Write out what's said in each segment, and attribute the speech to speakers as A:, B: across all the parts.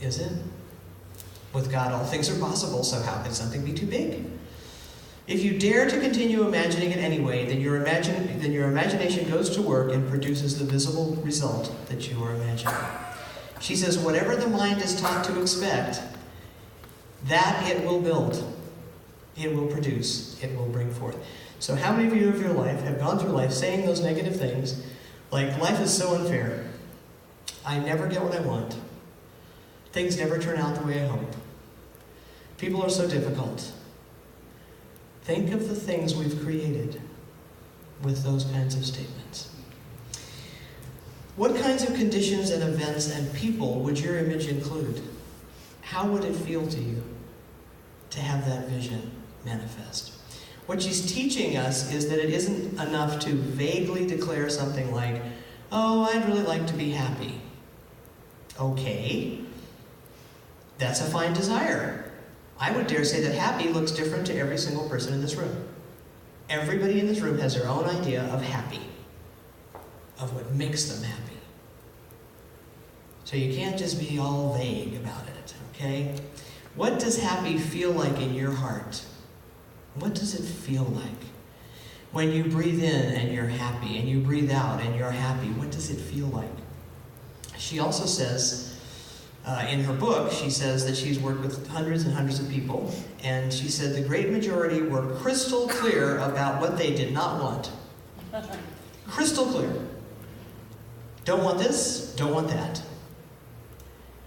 A: is it? With God, all things are possible, so how can something be too big? If you dare to continue imagining it anyway, then your imagination goes to work and produces the visible result that you are imagining. She says, whatever the mind is taught to expect, that it will build, it will produce, it will bring forth. So how many of you of your life have gone through life saying those negative things, like, life is so unfair, I never get what I want, things never turn out the way I hope, people are so difficult. Think of the things we've created with those kinds of statements. What kinds of conditions and events and people would your image include? How would it feel to you to have that vision manifest? What she's teaching us is that it isn't enough to vaguely declare something like, oh, I'd really like to be happy. Okay, that's a fine desire. I would dare say that happy looks different to every single person in this room. Everybody in this room has their own idea of happy, of what makes them happy. So you can't just be all vague about it, okay? What does happy feel like in your heart? What does it feel like? When you breathe in and you're happy, and you breathe out and you're happy, what does it feel like? She also says, in her book, she says that she's worked with hundreds and hundreds of people, and she said the great majority were crystal clear about what they did not want. Crystal clear. Don't want this, don't want that.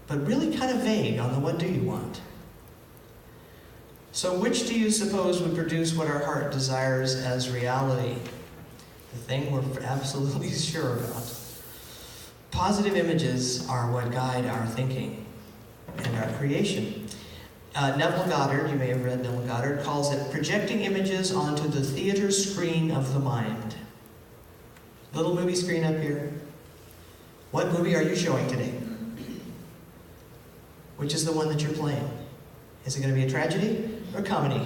A: But really kind of vague on the what do you want. So which do you suppose would produce what our heart desires as reality? The thing we're absolutely sure about. Positive images are what guide our thinking and our creation. Neville Goddard, you may have read Neville Goddard, calls it projecting images onto the theater screen of the mind. Little movie screen up here. What movie are you showing today? Which is the one that you're playing? Is it going to be a tragedy or a comedy?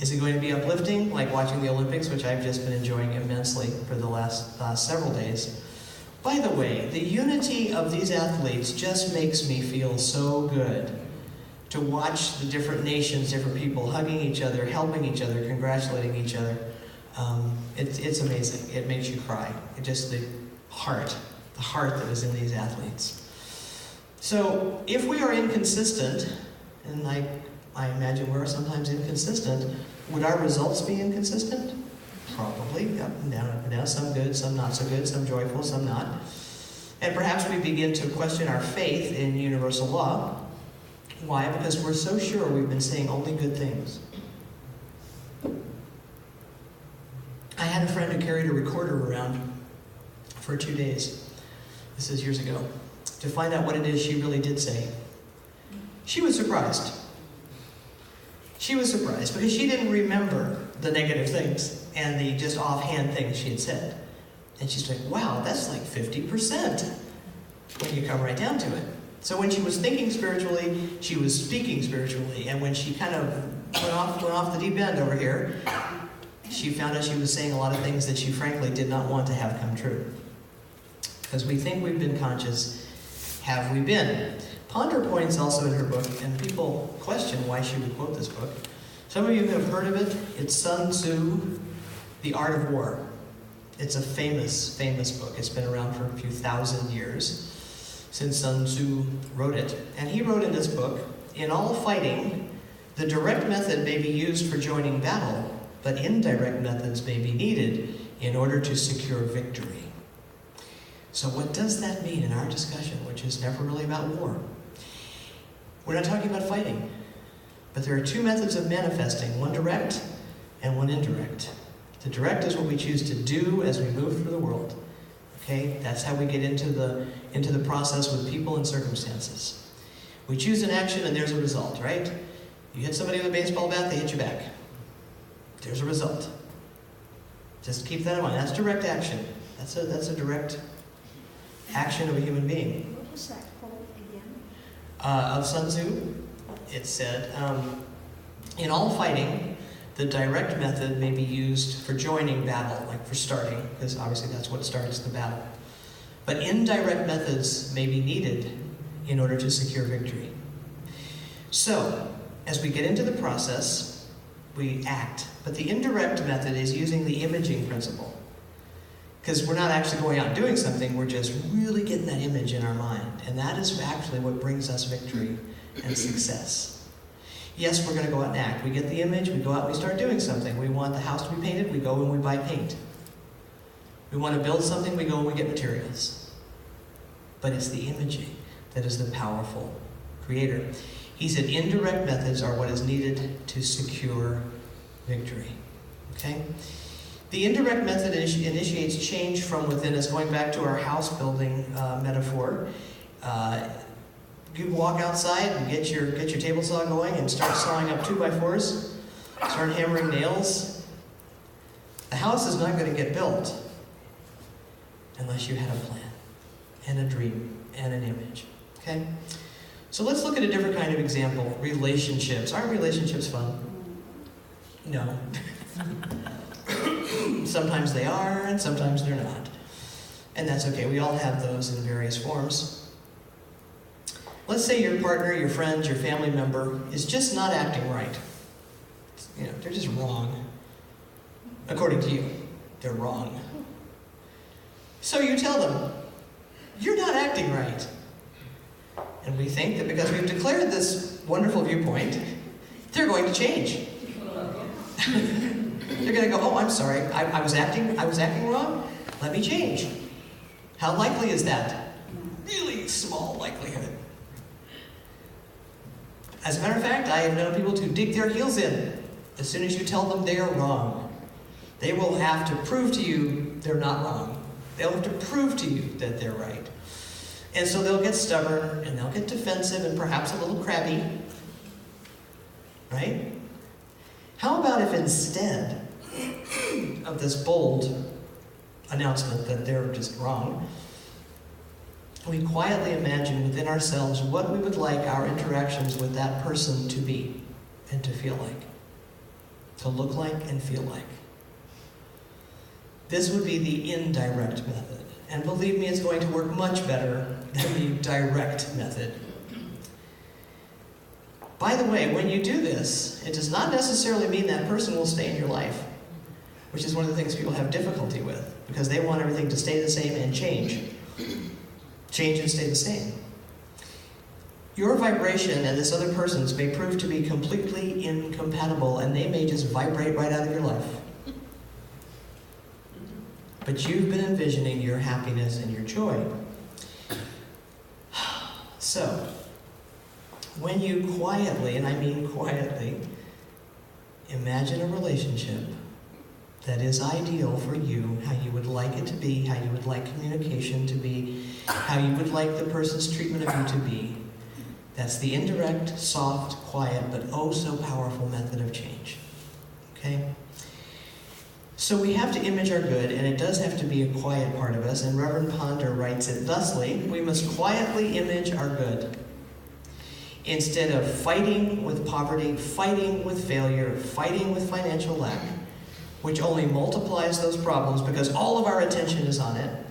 A: Is it going to be uplifting, like watching the Olympics, which I've just been enjoying immensely for the last several days? By the way, the unity of these athletes just makes me feel so good to watch the different nations, different people hugging each other, helping each other, congratulating each other. It's amazing. It makes you cry. It just the heart that is in these athletes. So if we are inconsistent, and I imagine we're sometimes inconsistent, would our results be inconsistent? Probably, up and down, some good, some not so good, some joyful, some not. And perhaps we begin to question our faith in universal law. Why? Because we're so sure we've been saying only good things. I had a friend who carried a recorder around for 2 days. This is years ago. To find out what it is she really did say. She was surprised. She was surprised because she didn't remember the negative things and the just offhand things she had said. And she's like, wow, that's like 50% when you come right down to it. So when she was thinking spiritually, she was speaking spiritually. And when she kind of went off the deep end over here, she found out she was saying a lot of things that she frankly did not want to have come true. Because we think we've been conscious. Have we been? Ponder points also in her book, and people question why she would quote this book. Some of you have heard of it. It's Sun Tzu, The Art of War. It's a famous, famous book. It's been around for a few thousand years since Sun Tzu wrote it. And he wrote in this book, in all fighting, the direct method may be used for joining battle, but indirect methods may be needed in order to secure victory. So what does that mean in our discussion, which is never really about war? We're not talking about fighting, but there are two methods of manifesting, one direct and one indirect. The direct is what we choose to do as we move through the world. Okay, that's how we get into the process with people and circumstances. We choose an action and there's a result, right? You hit somebody with a baseball bat, they hit you back. There's a result. Just keep that in mind. That's direct action. That's a direct action of a human being.
B: What was that quote again?
A: Of Sun Tzu, it said, in all fighting, the direct method may be used for joining battle, like for starting, because obviously that's what starts the battle. But indirect methods may be needed in order to secure victory. So, as we get into the process, we act. But the indirect method is using the imaging principle. Because we're not actually going out and doing something, we're just really getting that image in our mind. And that is actually what brings us victory and success. Yes, we're going to go out and act. We get the image, we go out and we start doing something. We want the house to be painted, we go and we buy paint. We want to build something, we go and we get materials. But it's the imaging that is the powerful creator. He said indirect methods are what is needed to secure victory. Okay? The indirect method initiates change from within us, going back to our house building metaphor. You walk outside and get your table saw going and start sawing up 2x4s, start hammering nails. The house is not going to get built unless you had a plan and a dream and an image. Okay? So let's look at a different kind of example. Relationships. Aren't relationships fun? No. Sometimes they are, and sometimes they're not. And that's okay. We all have those in various forms. Let's say your partner, your friend, your family member is just not acting right. They're just wrong. According to you, they're wrong. So you tell them, you're not acting right. And we think that because we've declared this wonderful viewpoint, they're going to change. They're going to go, oh, I'm sorry, I was acting wrong? Let me change. How likely is that? Really small likelihood. As a matter of fact, I have known people to dig their heels in as soon as you tell them they are wrong. They will have to prove to you they're not wrong. They'll have to prove to you that they're right. And so they'll get stubborn, and they'll get defensive, and perhaps a little crabby. Right? How about if instead of this bold announcement that they're just wrong, we quietly imagine within ourselves what we would like our interactions with that person to be and to feel like, to look like and feel like. This would be the indirect method. And believe me, it's going to work much better than the direct method. By the way, when you do this, it does not necessarily mean that person will stay in your life, which is one of the things people have difficulty with, because they want everything to stay the same and change. Change and stay the same. Your vibration and this other person's may prove to be completely incompatible, and they may just vibrate right out of your life. But you've been envisioning your happiness and your joy. So, when you quietly, and I mean quietly, imagine a relationship that is ideal for you, how you would like it to be, how you would like communication to be, how you would like the person's treatment of you to be. That's the indirect, soft, quiet, but oh so powerful method of change. Okay? So we have to image our good, and it does have to be a quiet part of us, and Reverend Ponder writes it thusly: we must quietly image our good. Instead of fighting with poverty, fighting with failure, fighting with financial lack, which only multiplies those problems because all of our attention is on it,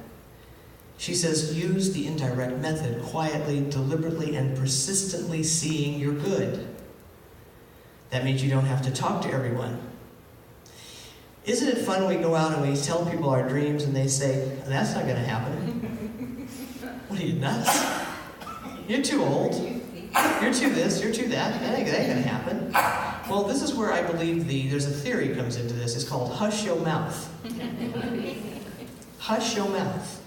A: she says, use the indirect method, quietly, deliberately, and persistently seeing your good. That means you don't have to talk to everyone. Isn't it fun when we go out and we tell people our dreams and they say, that's not going to happen. What are you, nuts? You're too old. You're too this, you're too that. That ain't going to happen. Well, this is where I believe there's a theory comes into this. It's called hush your mouth. Hush your mouth.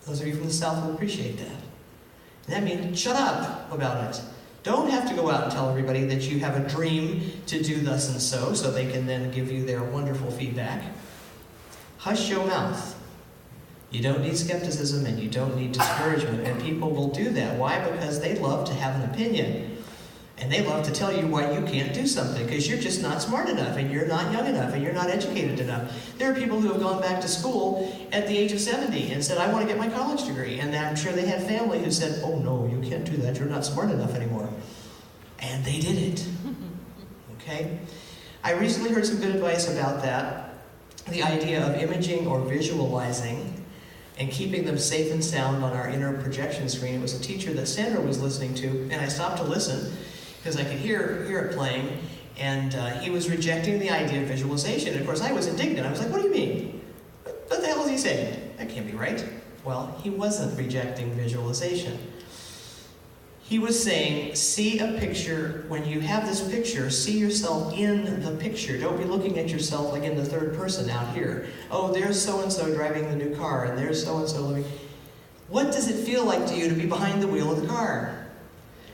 A: Those of you from the South will appreciate that. And that means shut up about it. Don't have to go out and tell everybody that you have a dream to do thus and so they can then give you their wonderful feedback. Hush your mouth. You don't need skepticism and you don't need discouragement. And people will do that. Why? Because they love to have an opinion. And they love to tell you why you can't do something, because you're just not smart enough, and you're not young enough, and you're not educated enough. There are people who have gone back to school at the age of 70 and said, I want to get my college degree. And I'm sure they had family who said, oh no, you can't do that, you're not smart enough anymore. And they did it. Okay? I recently heard some good advice about that. The idea of imaging or visualizing. and keeping them safe and sound on our inner projection screen. It was a teacher that Sandra was listening to, and I stopped to listen because I could hear it playing, and he was rejecting the idea of visualization. And of course, I was indignant. I was like, what do you mean? What the hell is he saying? That can't be right. Well, he wasn't rejecting visualization. He was saying, see a picture. When you have this picture, see yourself in the picture. Don't be looking at yourself like in the third person out here. Oh, there's so-and-so driving the new car, and there's so-and-so living. What does it feel like to you to be behind the wheel of the car?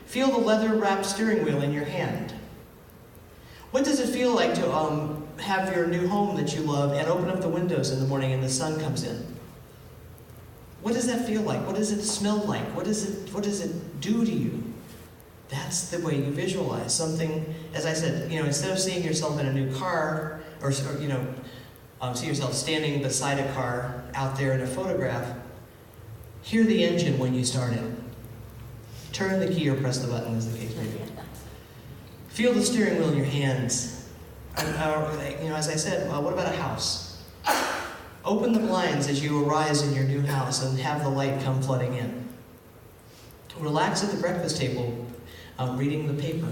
A: Feel the leather-wrapped steering wheel in your hand. What does it feel like to have your new home that you love and open up the windows in the morning and the sun comes in? What does that feel like? What does it smell like? What does it do to you? That's the way you visualize something. As I said, instead of seeing yourself in a new car, or see yourself standing beside a car out there in a photograph, hear the engine when you start it. Turn the key or press the button, as the case may be. Feel the steering wheel in your hands. As I said, what about a house? Open the blinds as you arise in your new house and have the light come flooding in. Relax at the breakfast table, reading the paper.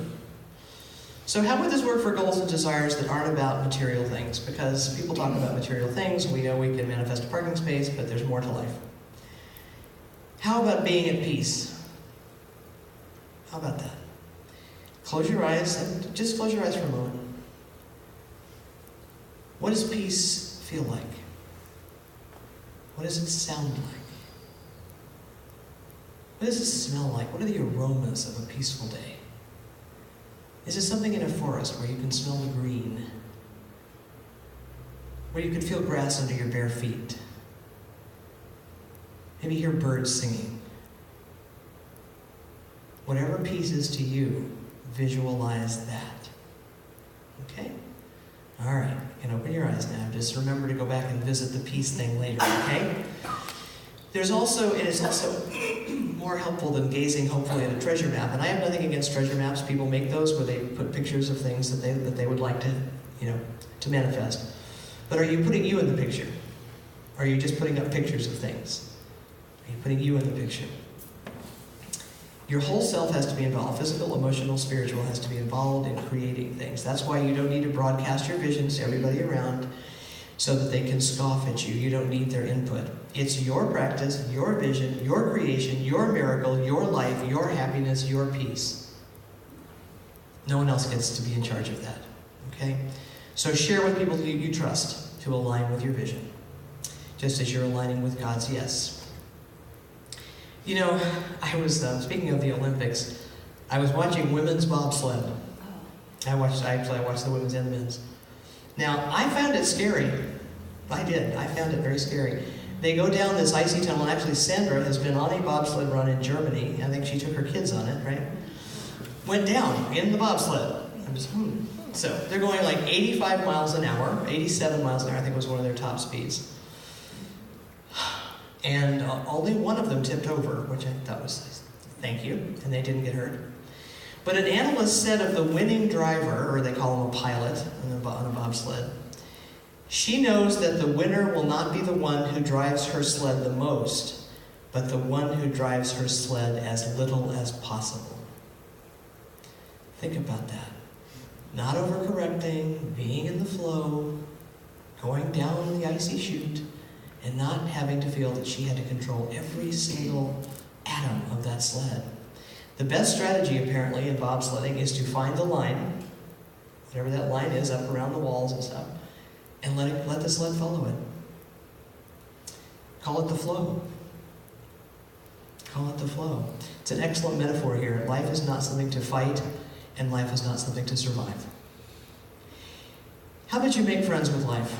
A: So how would this work for goals and desires that aren't about material things? Because people talk about material things, we know we can manifest a parking space, but there's more to life. How about being at peace? How about that? Close your eyes, and just close your eyes for a moment. What does peace feel like? What does it sound like? What does it smell like? What are the aromas of a peaceful day? Is it something in a forest where you can smell the green? Where you can feel grass under your bare feet? Maybe hear birds singing. Whatever peace is to you, visualize that. Okay? All right, you can open your eyes now. Just remember to go back and visit the peace thing later, okay? It is also more helpful than gazing, hopefully, at a treasure map. And I have nothing against treasure maps. People make those where they put pictures of things that they would like to manifest. But are you putting you in the picture? Or are you just putting up pictures of things? Are you putting you in the picture? Your whole self has to be involved. Physical, emotional, spiritual has to be involved in creating things. That's why you don't need to broadcast your visions to everybody around so that they can scoff at you. You don't need their input. It's your practice, your vision, your creation, your miracle, your life, your happiness, your peace. No one else gets to be in charge of that. Okay? So share with people you trust to align with your vision, just as you're aligning with God's yes. I was, speaking of the Olympics, I was watching women's bobsled. I watched the women's and the men's. Now, I found it scary. I did. I found it very scary. They go down this icy tunnel, and actually Sandra has been on a bobsled run in Germany. I think she took her kids on it, right? Went down in the bobsled. I'm just, So, they're going like 85 miles an hour, 87 miles an hour, I think was one of their top speeds. And only one of them tipped over, which I thought was, thank you, and they didn't get hurt. But an analyst said of the winning driver, or they call him a pilot on a bobsled, she knows that the winner will not be the one who drives her sled the most, but the one who drives her sled as little as possible. Think about that. Not overcorrecting, being in the flow, going down the icy chute, and not having to feel that she had to control every single atom of that sled. The best strategy, apparently, in bobsledding is to find the line, whatever that line is, up around the walls and stuff, and let the sled follow it. Call it the flow. Call it the flow. It's an excellent metaphor here. Life is not something to fight, and life is not something to survive. How about you make friends with life?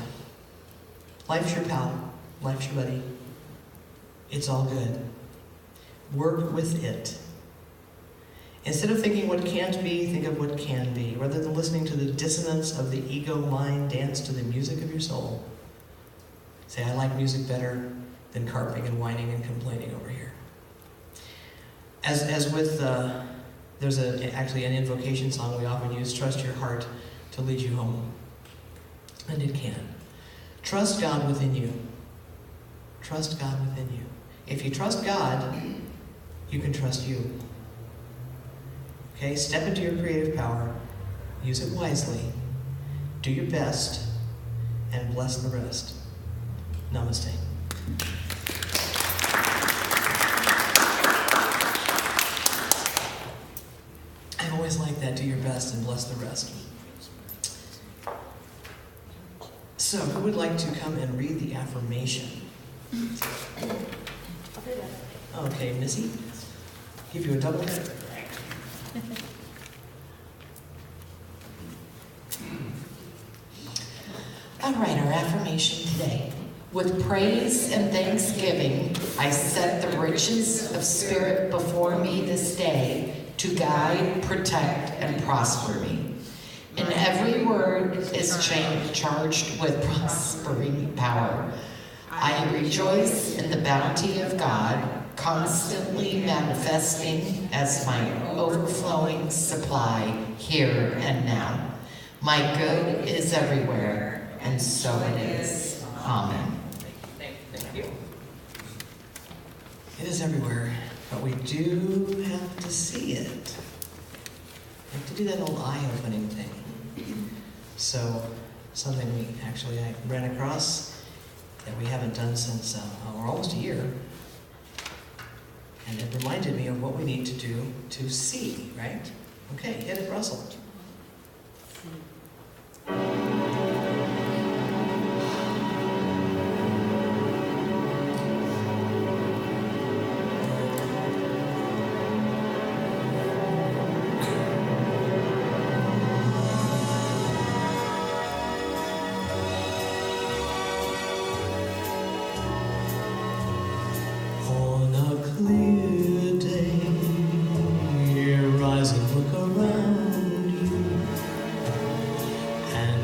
A: Life's your pal. Life's your buddy. It's all good. Work with it. Instead of thinking what can't be, think of what can be. Rather than listening to the dissonance of the ego mind, dance to the music of your soul. Say, I like music better than carping and whining and complaining over here. As with, there's actually an invocation song we often use, trust your heart to lead you home. And it can. Trust God within you. Trust God within you. If you trust God, you can trust you. Okay? Step into your creative power. Use it wisely. Do your best. And bless the rest. Namaste. I've always liked that. Do your best and bless the rest. So, who would like to come and read the affirmation? Okay, Missy. Give you a double hit.
B: All right, our affirmation today. With praise and thanksgiving, I set the riches of spirit before me this day to guide, protect, and prosper me. And every word is charged with prospering power. I rejoice in the bounty of God, constantly manifesting as my overflowing supply here and now. My good is everywhere, and so it is. Amen.
A: Thank you. It is everywhere, but we do have to see it. We have to do that old eye-opening thing. So, something I ran across that we haven't done since, almost a year. And it reminded me of what we need to do to see, right? Okay, hit it, Russell.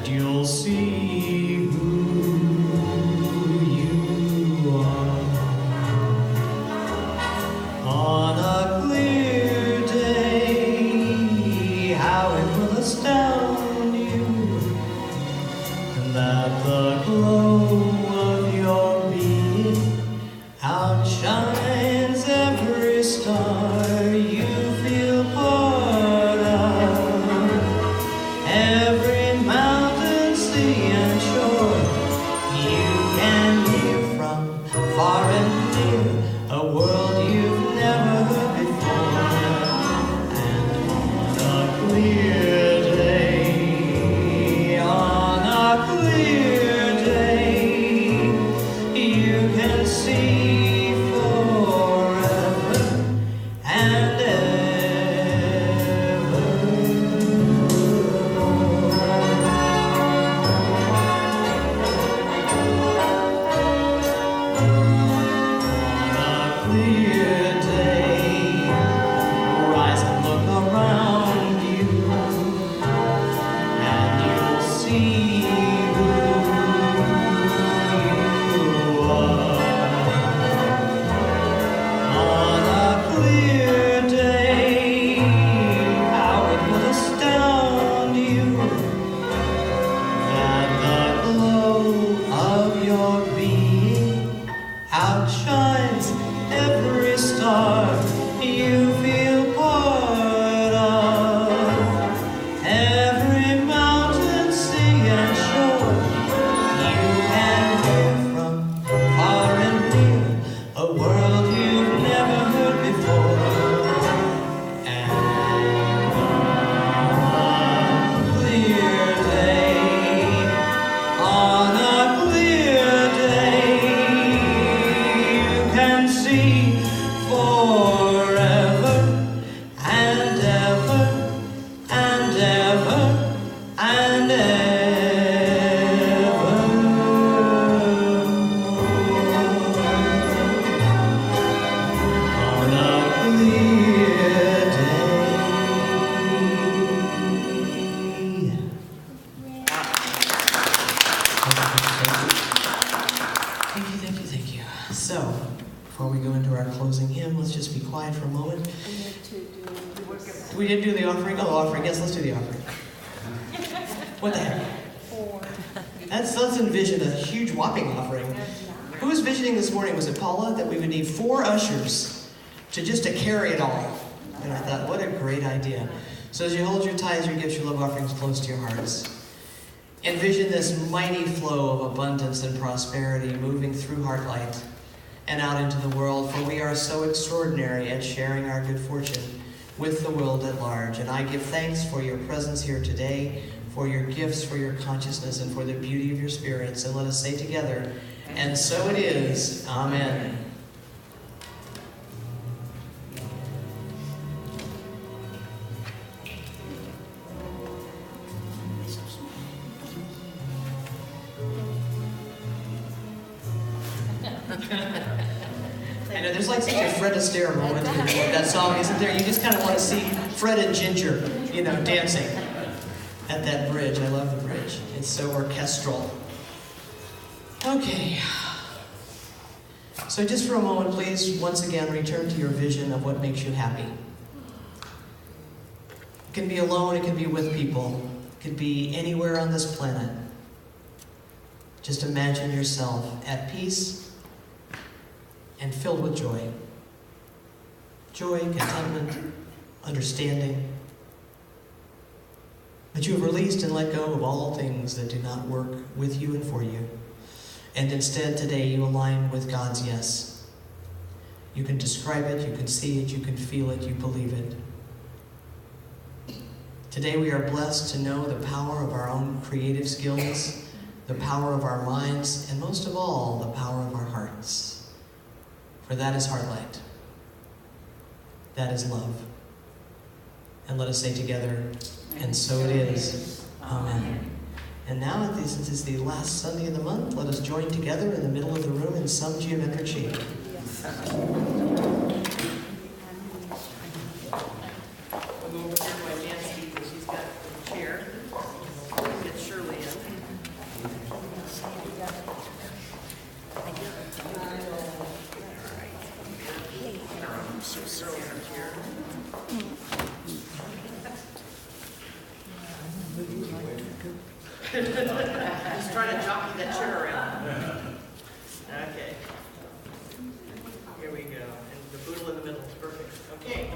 A: You'll see who you are. On a clear day, how it will astound you that the glow of your being outshines every star you feel part of. Every mountain, sea and shore, you can hear from far and near, a world you've never heard before. And on a clear day, you can see forever and ever. Outshines every star you feel part of. Every mountain, sea and shore, you can hear from far and near, a world you've never heard before. And on a clear day, on a clear day, can see forever and ever and ever and ever. On a clear day. Thank you. So, before we go into our closing hymn, let's just be quiet for a moment. We didn't do the offering? Oh, the offering. Yes, let's do the offering. What the heck? Let's envision a huge whopping offering. Who was visioning this morning? Was it Paula? That we would need 4 ushers to carry it all. And I thought, what a great idea. So as you hold your tithes, your gifts, your love offerings close to your hearts, envision this mighty flow of abundance and prosperity moving through Heartlight and out into the world, for we are so extraordinary at sharing our good fortune with the world at large. And I give thanks for your presence here today, for your gifts, for your consciousness, and for the beauty of your spirits. And let us say together, and so it is. Amen. I know, there's like such a Fred Astaire moment in that song, isn't there? You just kind of want to see Fred and Ginger, dancing at that bridge. I love the bridge. It's so orchestral. Okay. So just for a moment, please, once again, return to your vision of what makes you happy. It can be alone, it can be with people, it could be anywhere on this planet. Just imagine yourself at peace and filled with joy. Joy, contentment, understanding. But you have released and let go of all things that do not work with you and for you. And instead today you align with God's yes. You can describe it, you can see it, you can feel it, you believe it. Today we are blessed to know the power of our own creative skills, the power of our minds, and most of all, the power of our hearts. For that is Heartlight. That is love. And let us say together, and so it is. Amen. And now, since it's the last Sunday of the month, let us join together in the middle of the room in some geometric shape.
C: We'll go over here by Nancy, because she's got the chair. Get Shirley in. I'm so sorry. Just trying to jockey that chair around. Okay. Here we go. And the boodle in the middle is perfect. Okay.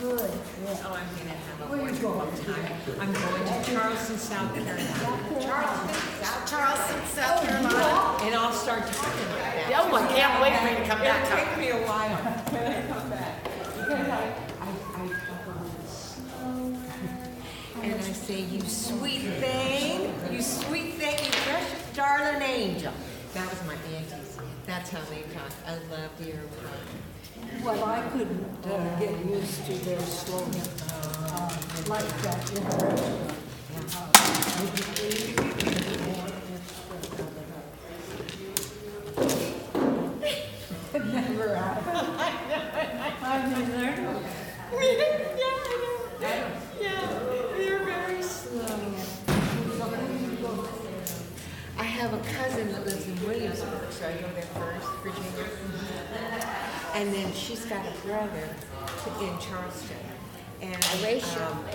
D: Good.
E: Oh, I'm gonna have a wonderful time. I'm going to Charleston, South Carolina. Charleston, South Carolina. And I'll start talking about that.
C: Oh, I can't wait for you to come back.
E: It'll take me a while when I come back. Because I and I say, you sweet thing, you precious darling angel. That was my auntie's. That's how they talk. I love your
D: Well, I couldn't get used to their slogan like that. Never happened. I mean,
E: Yeah, you're very slow. I have a cousin that lives in Williamsburg, so I go there first, Virginia. And then she's got a brother in Charleston. And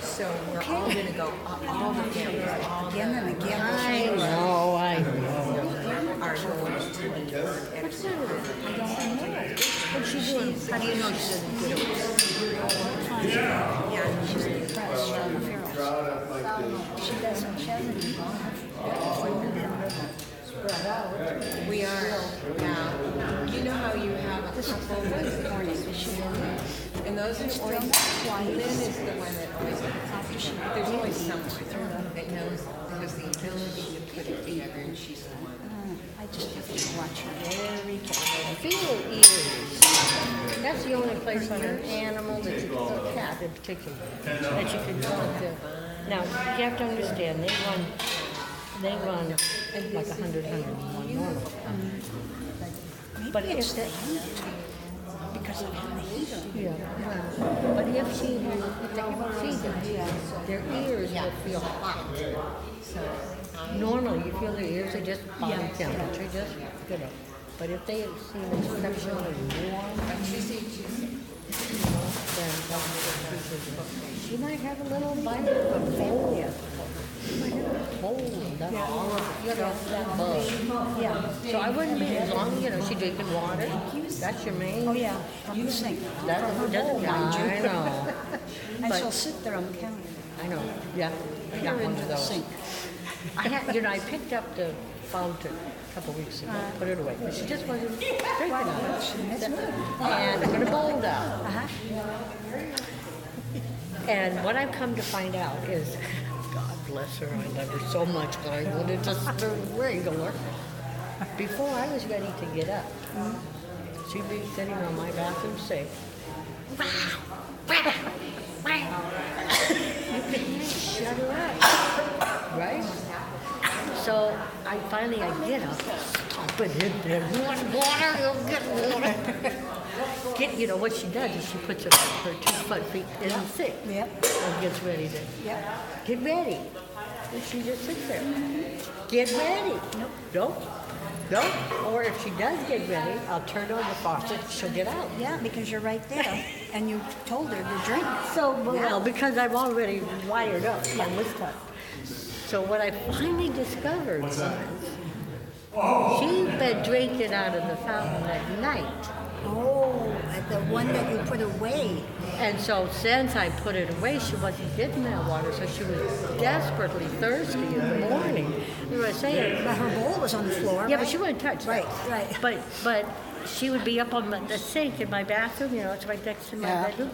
E: so we're all going to go, all the families, all
D: again and again.
B: I know.
E: are going to New York.
D: What's that? What's she doing? How do you know she doesn't do it?
E: Yeah,
D: She's depressed. She doesn't. She hasn't spread out.
E: we are now. You know how you have a couple of
D: Orange. Is she in there?
E: and those are always, Lynn is the one that always, there's always someone that knows, has the ability to put it together, and she's the one.
D: I just have to watch her very carefully.
F: Feel ears. That's the only place on an animal that you can, a cat in particular, that you can go to. Now, you have to understand, they run like 100, 101 normal. But if they,
D: Because of how they eat her.
F: yeah, but if they ever feed them, their ears will feel hot. Normally, you feel their ears are just body temperature, just, you know. But if they seem exceptionally warm, then she might have a little bite of a cold. She might have a cold, that's all of it, you know, that bug.
D: Yeah.
F: So I wouldn't be, as long as, you know, she's drinking water, that's your main.
D: Oh, yeah. From the sink.
F: That
D: From her
F: doesn't,
D: bowl, mind you.
F: I know.
D: And
F: But-
D: she'll sit there on the counter.
F: I know, yeah, I got one of those.
D: Sink.
F: I had, you know, I picked up the fountain a couple weeks ago, put it away, but she just wasn't drinking out of it. And I put a bowl down. And what I've come to find out is, God bless her, I love her so much, but I wanted to strangle her. Before I was ready to get up, she'd be sitting on my bathroom sink. You can't shut her up, right? So I get up, stop it in there. You want water? You'll get water. You know what she does is she puts her 2 front feet in the sink.
D: Yep.
F: And gets ready to get ready. And she just sits there. Get ready. Nope. Or if she does get ready, I'll turn on the faucet. She'll get out.
D: Yeah, because you're right there, and you told her to drink.
F: So, well, because I'm already wired up on this time. So what I finally discovered was she's been drinking out of the fountain at night.
D: Oh, the one that you put away.
F: And so since I put it away, she wasn't getting that water, so she was desperately thirsty in the morning. You know what I'm saying?
D: But her bowl was on the floor.
F: Yeah,
D: right?
F: but she wouldn't touch that.
D: Right.
F: But she would be up on the sink in my bathroom, you know, it's right next to my bedroom,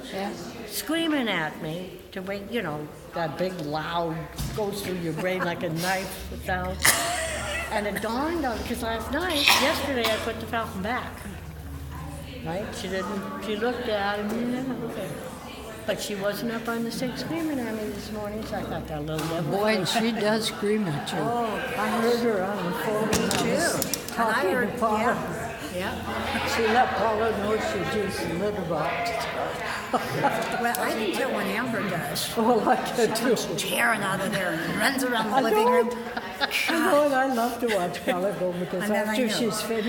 F: screaming at me to wake, you know, that big loud goes through your brain like a knife sound. And it dawned on me, because yesterday I put the fountain back. Right? She looked at it, but she wasn't up on the sink screaming at me this morning, so I thought that little devil.
D: Boy, and she does scream at you. Oh, I heard her on the phone. Me too. And I heard Paula.
F: Yeah.
D: She let Paula know she just lit her up. Well, I can tell when Amber does.
G: Well, I can too.
D: She's tearing out of there and runs around the living room.
G: I know, and I love to watch Paula go because
D: I never
G: after
D: knew.
G: she's finished.